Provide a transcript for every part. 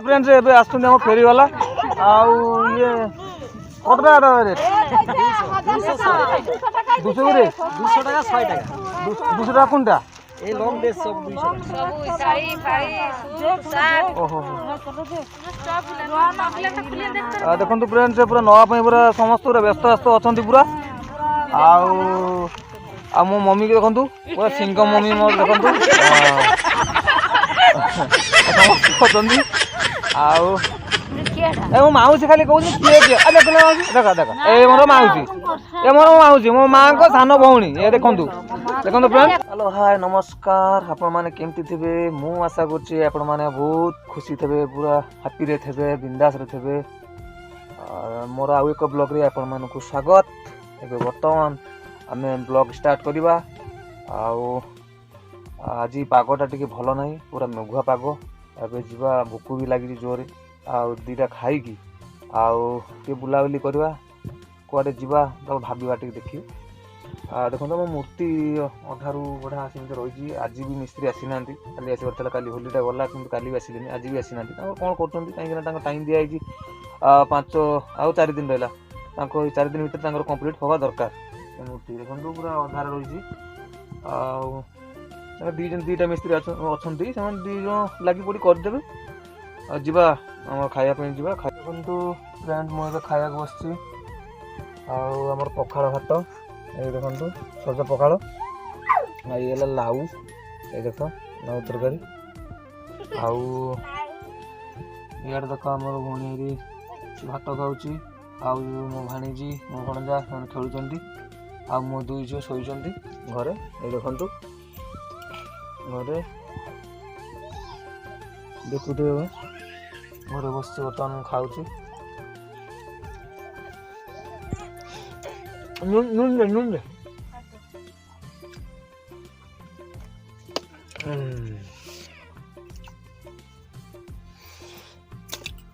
Friends एबे आसुन हम फेरी वाला आउ ये कतटा रेट 200 रे 200 টাকা 6 টাকা 200 টাকা কোনটা এই লং ড্রেস সব 200 টাকা সব শাড়ি ফাড়ি শার্ট ओहो देखो फ्रेंड्स पूरा नवा पूरा समस्त पूरा व्यस्त व्यस्त अच्छा पूरा आउ मो मम्मी के देखु पूरा सिंगम मम्मी मोर देखु आउ ए मो माउसी खाली कहू किए किए देख देख देख ए मोर माउसी मो माँ को सान भौणी ए देखु देखो फ्रेंड हेलो हाय नमस्कार आपण माने केमती थे मु आशा करछि आपण माने बहुत खुशी थे पूरा हैप्पी रे थे बिंदास रे थे मोर आउ एक ब्लॉग रे आपण माने को स्वागत एबे वर्तमान आमे ब्लॉग स्टार्ट करबा आउ आज पागटा टिके भलो नहीं पूरा मेघुआ पाग एबे जीवा भूक भी लगी जोरे आउ दीटा खाई आउ टे बुलाबुली करवा कुआडे जीवा तो भाबा टे देखी देखो मो मूर्ति अधारू बढ़ा सेमती रही आज भी मिस्त्री आसी ना खाली आसबार काली होलीटा गला कि काली भी आसिले आज भी आसी ना कौन कर कहीं टाइम दिखाई 5 आउ 4 दिन रहा 4 दिन भर कंप्लीट हवा दरकार मूर्ति देखो पूरा अधार रही दीटा मिस्त्री अच्छा से दीज लगी पड़ी करदे जीवा खायापी जा देखु फ्रेंड मुझे खाया बस आमर पखाड़ भात ये देखो सज पखाड़ ये लाउ ये देख लाउ तरकारी आउ इे देख आम भणी भात खाऊँ आउ मो भाणीजी मो भणजा मैंने खेलुंट आ मो दुई झील शोच घरे ये देखु घरे देखुथे घरे बस बर्तमान खाऊँ नून दे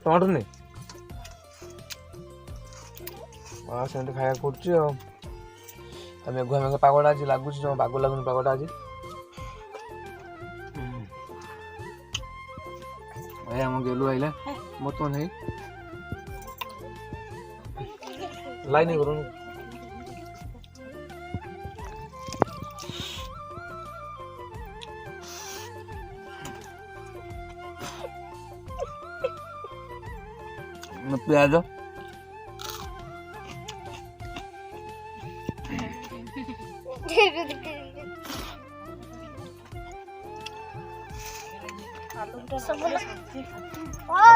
टमाटर नहीं सेमती खाया मेघुआ मेघ पागटा आज लगुच बाग लगुन पागटा आज आम गेलु आइला बर्तमान है लाइन करूँ प्याज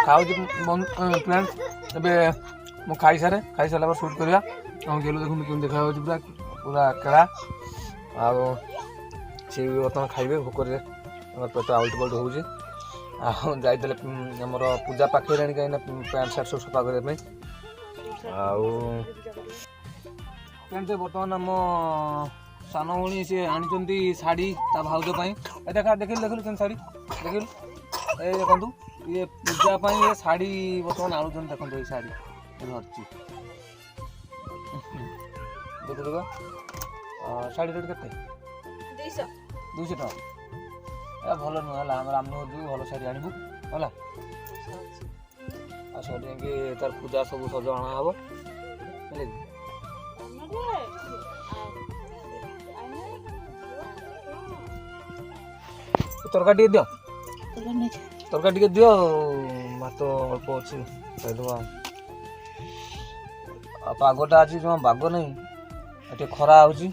खाऊ फ्रेंड ए खाई सारे खाई सारा शूट करवा गेलु देखो कमी देखा पूरा पूरा केड़ा आउ सी बर्तमान खाइबे भोक पेट आउट पल्ट हो जाइए आमर पूजा पाखे कहीं पैंट सार्ट सब सफा करने बर्तमान आम सान भणी सी आनी शाढ़ी ता भाउज देखा देखिल देखिल के शाढ़ी देखिल ये देखु ये पूजा ये शाढ़ी बर्तमान आणुन देखो ये शाढ़ी धरची देख देख शाढ़ी रेट के 200 टका भल नुहला आम भल शाढ़ी आणबू है शाढ़ी तार पूजा सब सज अणा हम तरकारी दियो तरकारी दियो भात अल्प अच्छी खाईदबा पागटा आज जमा बाग नहीं ये खरा होची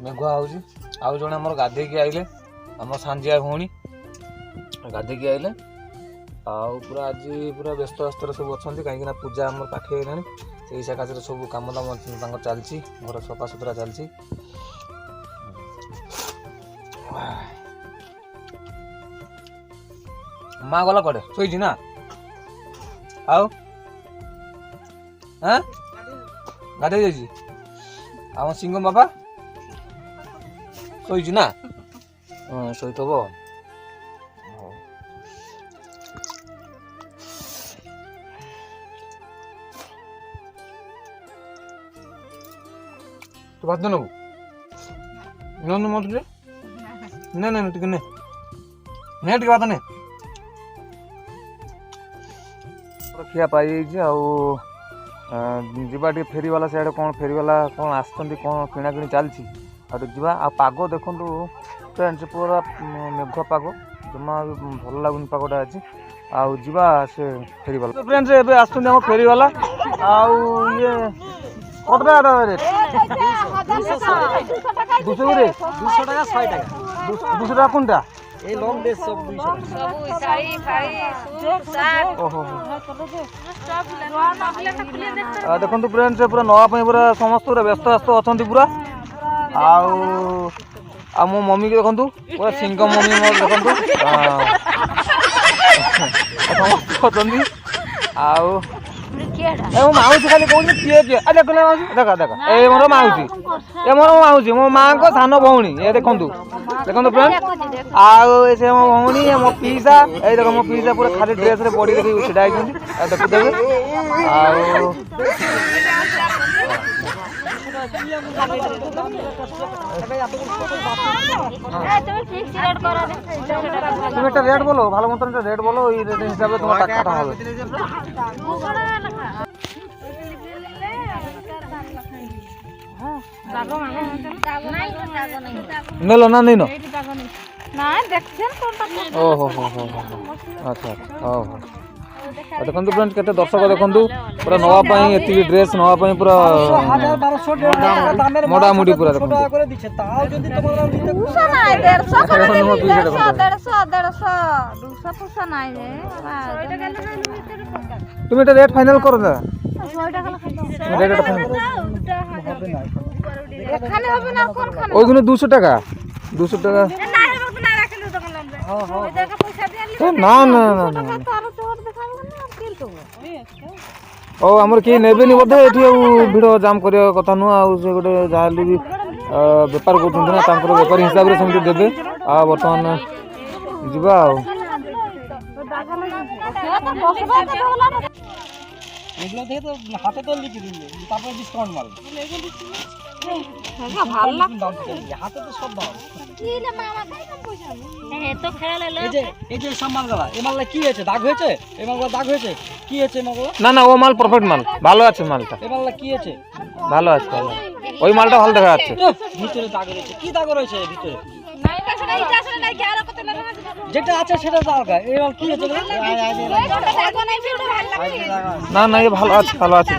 मेघुआ होची आउ जड़े आम गाधे आइले आम सांझिया भौणी गाधे आइले आउ पूरा आज पूरा व्यस्त व्यस्त सब अच्छा कहीं पूजा आम पाखे से सकाश सब कम दाम चलती घर सफा सुतरा चलती माँ गला कड़े शोची ना आउ हाँ गाधे जाइए आम सिंगम बाबा शोची ना शोथब तू भात नबू न मत ना ना टे भात ने ଖିଆ ପାଇଯାଇଛି ଆଉ ଯିବା ଟିକେ ଫେରିବାଲା ସିଆଡ଼େ କ'ଣ ଫେରିବାଲା କ'ଣ ଆସିଛନ୍ତି କ'ଣ କିଣାକିଣି ଚାଲିଛି ଆଉ ଟିକେ ଯିବା। ଆଉ ପାଗ ଦେଖନ୍ତୁ ଫ୍ରେଣ୍ଡସ୍ ପୁରା ମେଘୁଆ ପାଗ ଜମା ଭଲ ଲାଗୁନି ପାଗଟା ଅଛି। ଆଉ ଯିବା ସେ ଫେରିବାଲା ଫ୍ରେଣ୍ଡସ୍ ଏବେ ଆସୁଛନ୍ତି ଆମ ଫେରିବାଲା। ଆଉ ଇଏ কত টাকা রেট 200 করে 200 টাকা 6 টাকা 200 টাকা কোনটা এই লং ড্রেস সব 200 টাকা সব শাড়ি ফাড়ি সুট শার্ট ওহো দেখন্তু ফ্রেন্ডস পুরা নवा ପାଇଁ পুরা ସମସ୍ତ ପୁରା ବ୍ୟସ୍ତ ଅଛନ୍ତି ପୁରା। ଆଉ ଆଉ ମୋ ମମି କି ଦେଖନ୍ତୁ ପୁରା ସିଙ୍ଗ ମମି ମୋର ଦେଖନ୍ତୁ ସମସ୍ତ ଅଛନ୍ତି। ଆଉ ମୋ ମାଉସୀ ଖାଲି କହୁଛି କିଏ କିଏ ଦେଖ ଦେଖ ଦେଖ ଏଇ ମୋର ମାଉସୀ ଏ ମୋର ମାଉସୀ ମୋ ମାଙ୍କ ସାନ ଭଉଣୀ ଏ ଦେଖନ୍ତୁ ଦେଖନ୍ତୁ ଫ୍ରେଣ୍ଡ। ଆଉ ସେ ମୋ ଭଉଣୀ ମୋ ପିଇସା ଏଇ ଦେଖ ମୋ ପିଇସା ପୁରା ଖାଲି ଡ୍ରେସରେ ବଡି ଦେଖି ଛିଡ଼ା ହେଇଛନ୍ତି ଆଉ ଦେଖୁଦେବେ। ଆଉ তুমি একটা রেট বলো ভালো মতন একটা রেট বলো এই রেট হিসাবে তোমার টাকাটা হবে। নেলো না নেই ওহো হো হো আচ্ছা হଉ ହଉ ଦେଖନ୍ତୁ ଫ୍ରେଣ୍ଡ କେତେ ଦର୍ଶକ ଦେଖନ୍ତୁ ପୁରା ନବା ପାଇଁ ଏତିକି ଡ୍ରେସ୍ ନବା ପାଇଁ ପୁରା ମୋଡାମୁଡି ପୁରା ଦେଖନ୍ତୁ। তুমি এটা রেট ফাইনাল করো না ওইগুলো 200 টাকা 200 টাকা না না না না ଓ ଆମର କେହି ନେବେନି ବୋଧେ ଏଠି ଆଉ ଭିଡ଼ ଜାମ୍ କରିବା କଥା ନୁହଁ। ଆଉ ସେ ଗୋଟେ ଯାହାହେଲେ ବି ବେପାର କରୁଛନ୍ତି ନା ତାଙ୍କର ବେପାର ହିସାବରେ ସେମିତି ଦେବେ। ଆଉ ବର୍ତ୍ତମାନ ଯିବା ଆଉ হাতে তো লিখে দিন তারপরে ডিসকাউন্ট মাল ভালো লাগছে হাতে তো সব দাও কি রে মামা কাই পয়সা এ তো খেলে লো এই যে সামানগুলা এই মালটা কি হয়েছে দাগ হয়েছে এই মালগুলো দাগ হয়েছে কি হয়েছে মালগুলো না না ও মাল পারফেক্ট মাল ভালো আছে মালটা এই মালটা কি হয়েছে ভালো আছে ভালো ওই মালটা ভালো দেখা যাচ্ছে ভিতরে দাগ রয়েছে কি দাগ রয়েছে ভিতরে যেটা আছে সেটা দাগা এই মাল কি হয়েছে না না এই ভালো আছে ভালো আছে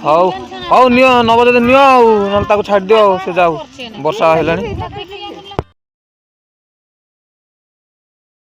ହଉ ହଉ ନିଅ ନବ ଯଦି ନିଅ ଆଉ ନହେଲେ ତାକୁ ଛାଡ଼ି ଦିଅ ଆଉ ସେ ଯାଉ ବର୍ଷା ହେଲାଣି।